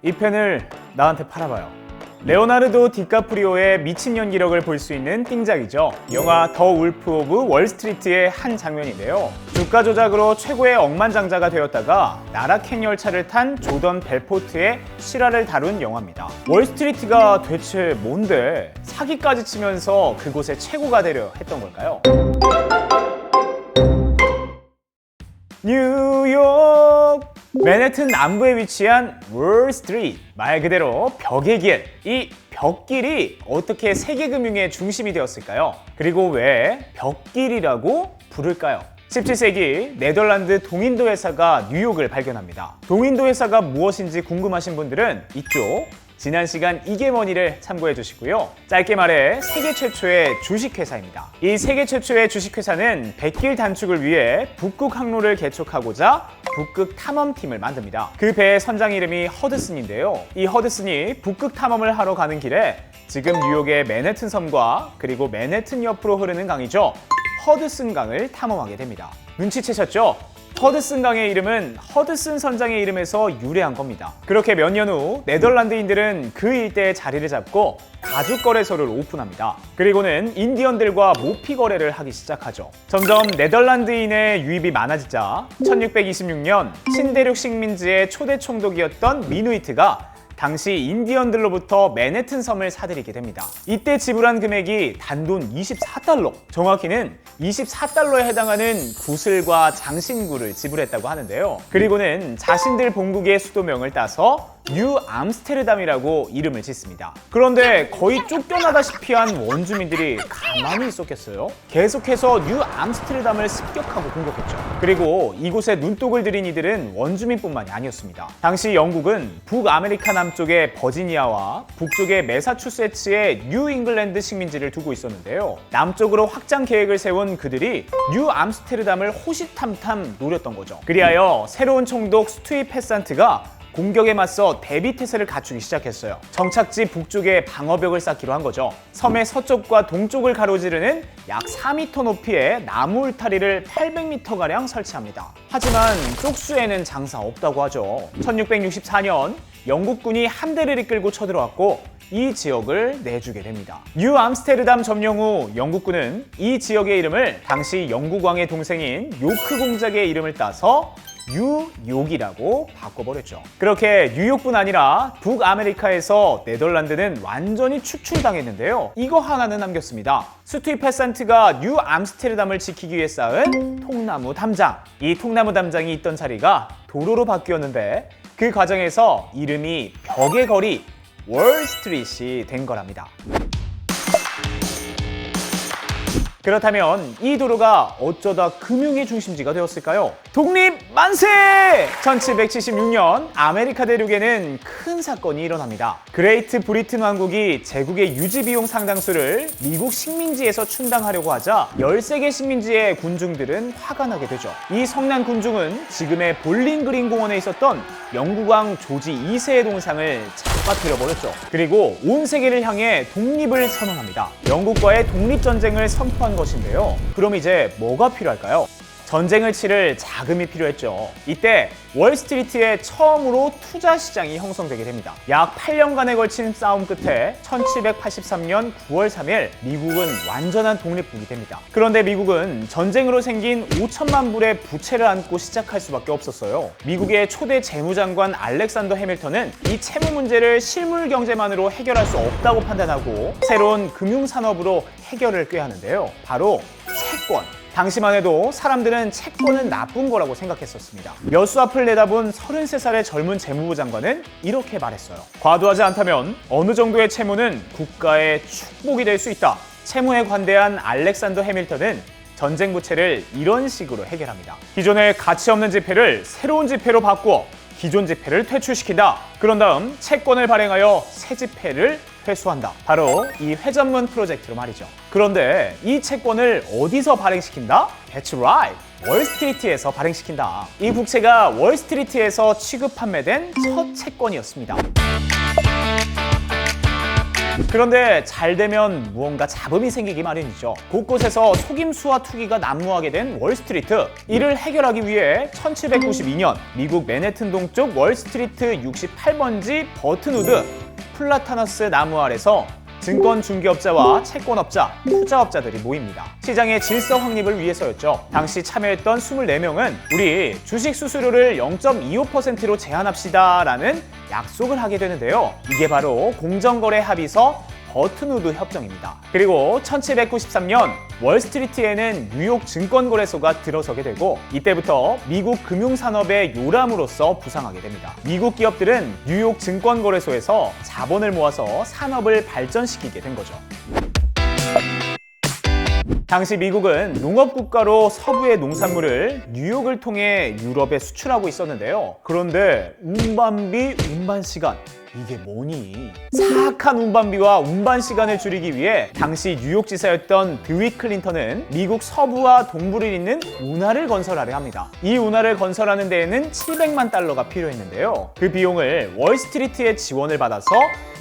이 펜을 나한테 팔아봐요. 레오나르도 디카프리오의 미친 연기력을 볼 수 있는 띵작이죠. 영화 더 울프 오브 월스트리트의 한 장면인데요. 주가 조작으로 최고의 억만장자가 되었다가 나락행 열차를 탄 조던 벨포트의 실화를 다룬 영화입니다. 월스트리트가 대체 뭔데 사기까지 치면서 그곳의 최고가 되려 했던 걸까요? 뉴욕! 맨해튼 남부에 위치한 월스트리트, 말 그대로 벽의 길. 이 벽길이 어떻게 세계금융의 중심이 되었을까요? 그리고 왜 벽길이라고 부를까요? 17세기 네덜란드 동인도 회사가 뉴욕을 발견합니다. 동인도 회사가 무엇인지 궁금하신 분들은 이쪽 지난 시간 이게 뭐니를 참고해 주시고요. 짧게 말해 세계 최초의 주식회사입니다. 이 세계 최초의 주식회사는 백길 단축을 위해 북극 항로를 개척하고자 북극 탐험팀을 만듭니다. 그 배의 선장 이름이 허드슨인데요. 이 허드슨이 북극 탐험을 하러 가는 길에 지금 뉴욕의 맨해튼 섬과 그리고 맨해튼 옆으로 흐르는 강이죠. 허드슨 강을 탐험하게 됩니다. 눈치채셨죠? 허드슨 강의 이름은 허드슨 선장의 이름에서 유래한 겁니다. 그렇게 몇 년 후 네덜란드인들은 그 일대에 자리를 잡고 가죽 거래소를 오픈합니다. 그리고는 인디언들과 모피 거래를 하기 시작하죠. 점점 네덜란드인의 유입이 많아지자 1626년 신대륙 식민지의 초대 총독이었던 미누이트가 당시 인디언들로부터 맨해튼 섬을 사들이게 됩니다. 이때 지불한 금액이 단돈 24달러, 정확히는 24달러에 해당하는 구슬과 장신구를 지불했다고 하는데요. 그리고는 자신들 본국의 수도명을 따서 뉴 암스테르담이라고 이름을 짓습니다. 그런데 거의 쫓겨나다시피 한 원주민들이 가만히 있었겠어요? 계속해서 뉴 암스테르담을 습격하고 공격했죠. 그리고 이곳에 눈독을 들인 이들은 원주민뿐만이 아니었습니다. 당시 영국은 북아메리카 남쪽의 버지니아와 북쪽의 매사추세츠의 뉴 잉글랜드 식민지를 두고 있었는데요. 남쪽으로 확장 계획을 세운 그들이 뉴 암스테르담을 호시탐탐 노렸던 거죠. 그리하여 새로운 총독 스튜이 패산트가 공격에 맞서 대비태세를 갖추기 시작했어요. 정착지 북쪽에 방어벽을 쌓기로 한 거죠. 섬의 서쪽과 동쪽을 가로지르는 약 4m 높이의 나무 울타리를 800m가량 설치합니다. 하지만 쪽수에는 장사 없다고 하죠. 1664년 영국군이 함대를 이끌고 쳐들어왔고 이 지역을 내주게 됩니다. 뉴 암스테르담 점령 후 영국군은 이 지역의 이름을 당시 영국 왕의 동생인 요크 공작의 이름을 따서 뉴욕이라고 바꿔버렸죠. 그렇게 뉴욕뿐 아니라 북아메리카에서 네덜란드는 완전히 축출당했는데요. 이거 하나는 남겼습니다. 스튜이 패산트가 뉴 암스테르담을 지키기 위해 쌓은 통나무 담장. 이 통나무 담장이 있던 자리가 도로로 바뀌었는데 그 과정에서 이름이 벽의 거리 월스트리트이 된 거랍니다. 그렇다면 이 도로가 어쩌다 금융의 중심지가 되었을까요? 독립 만세! 1776년 아메리카 대륙에는 큰 사건이 일어납니다. 그레이트 브리튼 왕국이 제국의 유지 비용 상당수를 미국 식민지에서 충당하려고 하자 13개 식민지의 군중들은 화가 나게 되죠. 이 성난 군중은 지금의 볼링 그린 공원에 있었던 영국 왕 조지 2세의 동상을 잡아뜨려 버렸죠. 그리고 온 세계를 향해 독립을 선언합니다. 영국과의 독립전쟁을 선포한 것인데요. 그럼 이제 뭐가 필요할까요? 전쟁을 치를 자금이 필요했죠. 이때 월스트리트에 처음으로 투자 시장이 형성되게 됩니다. 약 8년간에 걸친 싸움 끝에 1783년 9월 3일 미국은 완전한 독립국이 됩니다. 그런데 미국은 전쟁으로 생긴 5천만 불의 부채를 안고 시작할 수밖에 없었어요. 미국의 초대 재무장관 알렉산더 해밀턴은 이 채무 문제를 실물 경제만으로 해결할 수 없다고 판단하고 새로운 금융산업으로 해결을 꾀하는데요. 바로 채권. 당시만 해도 사람들은 채권은 나쁜 거라고 생각했었습니다. 몇 수 앞을 내다본 33살의 젊은 재무부 장관은 이렇게 말했어요. 과도하지 않다면 어느 정도의 채무는 국가의 축복이 될 수 있다. 채무에 관대한 알렉산더 해밀턴은 전쟁 부채를 이런 식으로 해결합니다. 기존의 가치 없는 지폐를 새로운 지폐로 바꾸어 기존 지폐를 퇴출시킨다. 그런 다음 채권을 발행하여 새 지폐를 회수한다. 바로 이 회전문 프로젝트로 말이죠. 그런데 이 채권을 어디서 발행시킨다? That's right! 월스트리트에서 발행시킨다. 이 국채가 월스트리트에서 취급 판매된 첫 채권이었습니다. 그런데 잘 되면 무언가 잡음이 생기기 마련이죠. 곳곳에서 속임수와 투기가 난무하게 된 월스트리트. 이를 해결하기 위해 1792년 미국 맨해튼 동쪽 월스트리트 68번지 버튼우드 플라타너스 나무 아래서 증권 중개업자와 채권업자, 투자업자들이 모입니다. 시장의 질서 확립을 위해서였죠. 당시 참여했던 24명은 우리 주식 수수료를 0.25%로 제한합시다 라는 약속을 하게 되는데요. 이게 바로 공정거래 합의서 버튼우드 협정입니다. 그리고 1793년 월스트리트에는 뉴욕 증권거래소가 들어서게 되고 이때부터 미국 금융산업의 요람으로서 부상하게 됩니다. 미국 기업들은 뉴욕 증권거래소에서 자본을 모아서 산업을 발전시키게 된 거죠. 당시 미국은 농업국가로 서부의 농산물을 뉴욕을 통해 유럽에 수출하고 있었는데요. 그런데 운반비, 운반시간 이게 뭐니? 사악한 운반비와 운반 시간을 줄이기 위해 당시 뉴욕지사였던 드위 클린턴은 미국 서부와 동부를 잇는 운하를 건설하려 합니다. 이 운하를 건설하는 데에는 700만 달러가 필요했는데요. 그 비용을 월스트리트의 지원을 받아서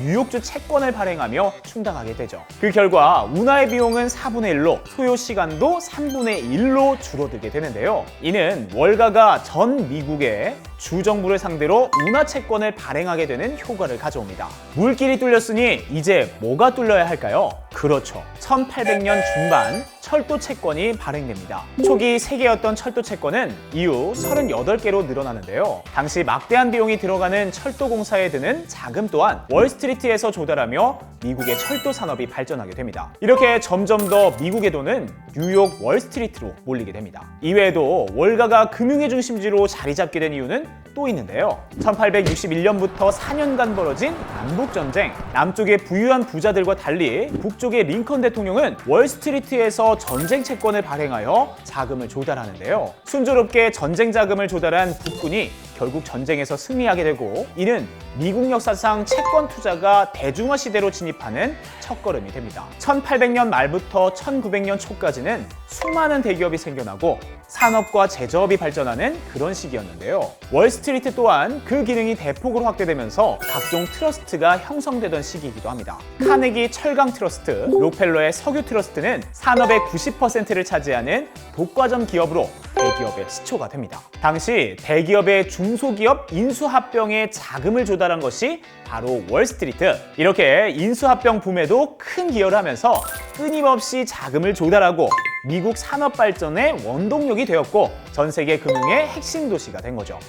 뉴욕주 채권을 발행하며 충당하게 되죠. 그 결과 운하의 비용은 4분의 1로 소요 시간도 3분의 1로 줄어들게 되는데요. 이는 월가가 전 미국의 주정부를 상대로 운하 채권을 발행하게 되는 효과를 가져옵니다. 물길이 뚫렸으니 이제 뭐가 뚫려야 할까요? 그렇죠. 1800년 중반 철도 채권이 발행됩니다. 초기 3개였던 철도 채권은 이후 38개로 늘어나는데요. 당시 막대한 비용이 들어가는 철도 공사에 드는 자금 또한 월스트리트에서 조달하며 미국의 철도 산업이 발전하게 됩니다. 이렇게 점점 더 미국의 돈은 뉴욕 월스트리트로 몰리게 됩니다. 이외에도 월가가 금융의 중심지로 자리 잡게 된 이유는 또 있는데요. 1861년부터 4년간 벌어진 남북전쟁. 남쪽의 부유한 부자들과 달리 북쪽의 링컨 대통령은 월스트리트에서 전쟁 채권을 발행하여 자금을 조달하는데요. 순조롭게 전쟁 자금을 조달한 북군이 결국 전쟁에서 승리하게 되고 이는 미국 역사상 채권 투자가 대중화 시대로 진입하는 첫걸음이 됩니다. 1800년 말부터 1900년 초까지는 수많은 대기업이 생겨나고 산업과 제조업이 발전하는 그런 시기였는데요. 월스트리트 또한 그 기능이 대폭으로 확대되면서 각종 트러스트가 형성되던 시기이기도 합니다. 카네기 철강 트러스트, 록펠러의 석유 트러스트는 산업의 90%를 차지하는 독과점 기업으로 대기업의 시초가 됩니다. 당시 대기업의 중소기업 인수합병에 자금을 조달한 것이 바로 월스트리트. 이렇게 인수합병 붐에도 큰 기여를 하면서 끊임없이 자금을 조달하고 미국 산업 발전의 원동력이 되었고 전 세계 금융의 핵심 도시가 된 거죠.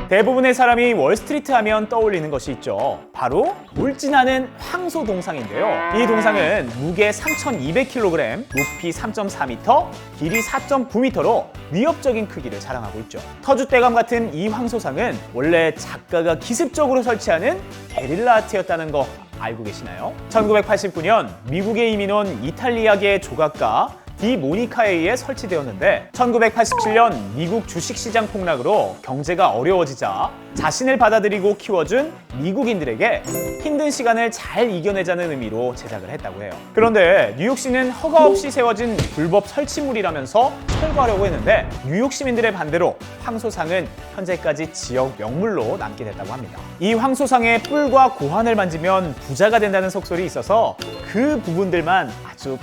대부분의 사람이 월스트리트 하면 떠올리는 것이 있죠. 바로 돌진하는 황소 동상인데요. 이 동상은 무게 3,200kg, 높이 3.4m, 길이 4.9m로 위협적인 크기를 자랑하고 있죠. 터줏대감 같은 이 황소상은 원래 작가가 기습적으로 설치하는 게릴라 아트였다는 거 알고 계시나요? 1989년 미국에 이민 온 이탈리아계 조각가 디 모니카에 의해 설치되었는데 1987년 미국 주식시장 폭락으로 경제가 어려워지자 자신을 받아들이고 키워준 미국인들에게 힘든 시간을 잘 이겨내자는 의미로 제작을 했다고 해요. 그런데 뉴욕시는 허가 없이 세워진 불법 설치물이라면서 철거하려고 했는데 뉴욕 시민들의 반대로 황소상은 현재까지 지역 명물로 남게 됐다고 합니다. 이 황소상의 뿔과 고환을 만지면 부자가 된다는 속설이 있어서 그 부분들만 아주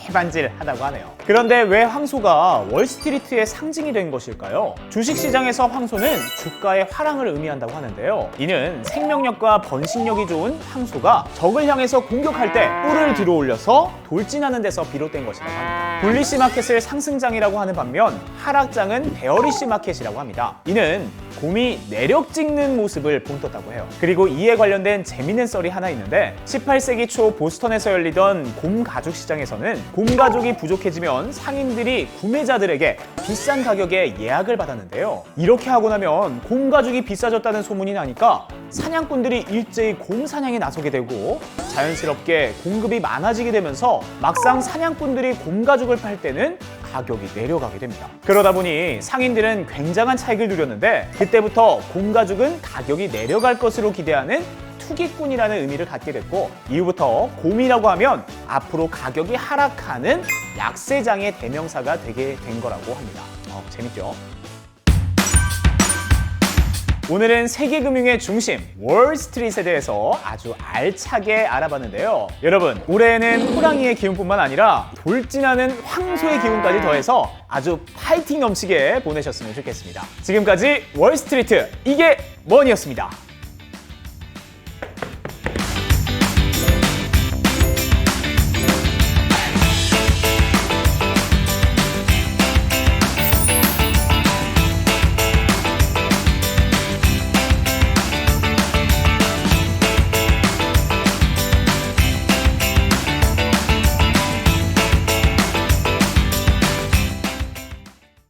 반질반질하다고 하네요. 그런데 왜 황소가 월스트리트의 상징이 된 것일까요? 주식시장에서 황소는 주가의 화랑을 의미한다고 하는데요. 이는 생명력과 번식력이 좋은 황소가 적을 향해서 공격할 때 뿔을 들어 올려서 돌진하는 데서 비롯된 것이라고 합니다. 불리시 마켓을 상승장이라고 하는 반면 하락장은 베어리시 마켓이라고 합니다. 이는 곰이 내력 찍는 모습을 본떴다고 해요. 그리고 이에 관련된 재미있는 썰이 하나 있는데 18세기 초 보스턴에서 열리던 곰 가죽 시장에서는 곰 가죽이 부족해지면 상인들이 구매자들에게 비싼 가격에 예약을 받았는데요. 이렇게 하고 나면 곰 가죽이 비싸졌다는 소문이 나니까 사냥꾼들이 일제히 곰 사냥에 나서게 되고 자연스럽게 공급이 많아지게 되면서 막상 사냥꾼들이 곰 가죽을 팔 때는 가격이 내려가게 됩니다. 그러다 보니 상인들은 굉장한 차익을 누렸는데 그때부터 곰 가죽은 가격이 내려갈 것으로 기대하는 투기꾼이라는 의미를 갖게 됐고 이후부터 곰이라고 하면 앞으로 가격이 하락하는 약세장의 대명사가 되게 된 거라고 합니다. 재밌죠? 오늘은 세계금융의 중심 월스트리트에 대해서 아주 알차게 알아봤는데요. 여러분, 올해에는 호랑이의 기운뿐만 아니라 돌진하는 황소의 기운까지 더해서 아주 파이팅 넘치게 보내셨으면 좋겠습니다. 지금까지 월스트리트 이게 뭐니였습니다.